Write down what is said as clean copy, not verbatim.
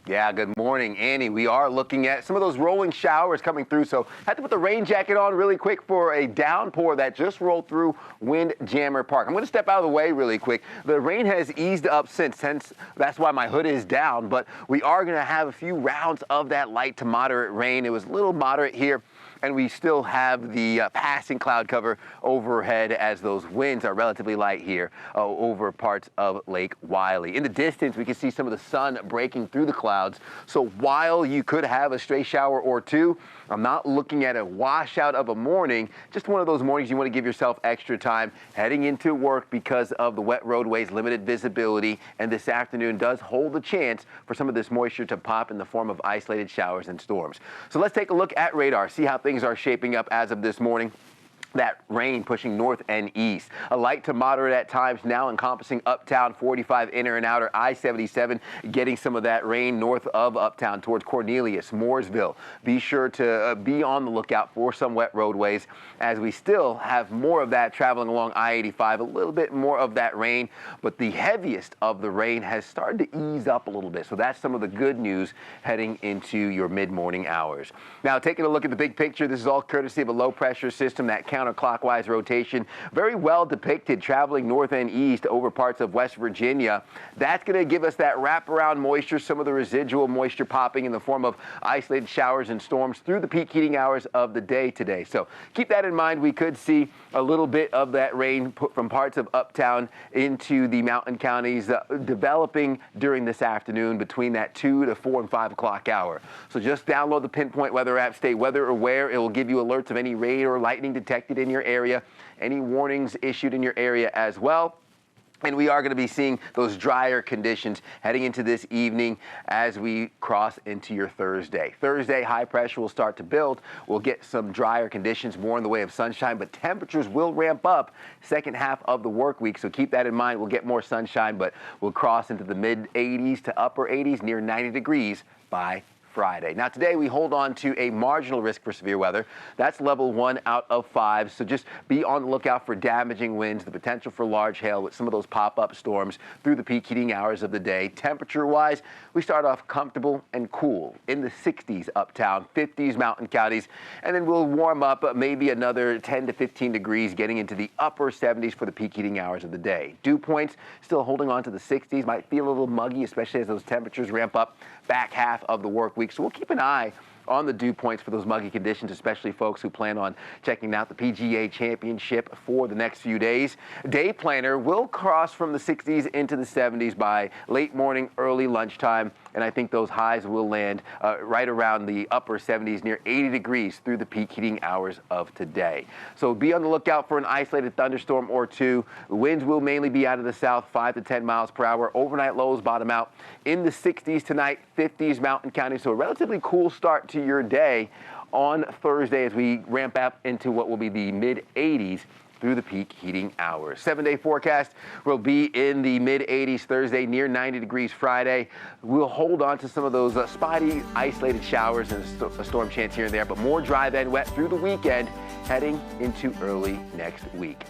Yeah, good morning, Annie. We are looking at some of those rolling showers coming through, so had to put the rain jacket on really quick for a downpour that just rolled through Windjammer Park. I'm going to step out of the way really quick. The rain has eased up since, hence that's why my hood is down, but we are going to have a few rounds of that light to moderate rain. It was a little moderate here, and we still have the passing cloud cover overhead as those winds are relatively light here over parts of Lake Wylie. In the distance, we can see some of the sun breaking through the clouds. So while you could have a stray shower or two, I'm not looking at a washout of a morning, just one of those mornings you want to give yourself extra time heading into work because of the wet roadways, limited visibility, and this afternoon does hold the chance for some of this moisture to pop in the form of isolated showers and storms. So let's take a look at radar, see how things are shaping up as of this morning. That rain pushing north and east. A light to moderate at times now encompassing uptown, 45 inner and outer, I-77 getting some of that rain north of uptown towards Cornelius, Mooresville. Be sure to be on the lookout for some wet roadways as we still have more of that traveling along I-85, a little bit more of that rain, but the heaviest of the rain has started to ease up a little bit. So that's some of the good news heading into your mid-morning hours. Now, taking a look at the big picture, this is all courtesy of a low pressure system that counterclockwise rotation, very well depicted traveling north and east over parts of West Virginia. That's going to give us that wraparound moisture, some of the residual moisture popping in the form of isolated showers and storms through the peak heating hours of the day today. So keep that in mind. We could see a little bit of that rain put from parts of uptown into the mountain counties developing during this afternoon between that 2 to 4 and 5 o'clock hour. So just download the Pinpoint Weather app, stay weather aware. It will give you alerts of any rain or lightning detected in your area, any warnings issued in your area as well. And we are going to be seeing those drier conditions heading into this evening as we cross into your Thursday. Thursday, high pressure will start to build. We'll get some drier conditions, more in the way of sunshine, but temperatures will ramp up second half of the work week. So keep that in mind. We'll get more sunshine, but we'll cross into the mid 80s to upper 80s, near 90 degrees by Friday. Now today we hold on to a marginal risk for severe weather. That's level 1 out of 5. So just be on the lookout for damaging winds, the potential for large hail with some of those pop-up storms through the peak heating hours of the day. Temperature-wise, we start off comfortable and cool in the 60s uptown, 50s mountain counties, and then we'll warm up maybe another 10 to 15 degrees getting into the upper 70s for the peak heating hours of the day. Dew points still holding on to the 60s, might feel a little muggy, especially as those temperatures ramp up back half of the work week. So we'll keep an eye on the dew points for those muggy conditions, especially folks who plan on checking out the PGA Championship for the next few days. Day planner will cross from the 60s into the 70s by late morning, early lunchtime, and I think those highs will land right around the upper 70s, near 80 degrees through the peak heating hours of today. So be on the lookout for an isolated thunderstorm or two. The winds will mainly be out of the south, 5 to 10 miles per hour. Overnight lows bottom out in the 60s tonight, 50s mountain counties. So a relatively cool start to your day on Thursday as we ramp up into what will be the mid 80s through the peak heating hours. 7-day forecast will be in the mid 80s Thursday, near 90 degrees Friday. We'll hold on to some of those spotty isolated showers and a storm chance here and there, but more dry than wet through the weekend heading into early next week.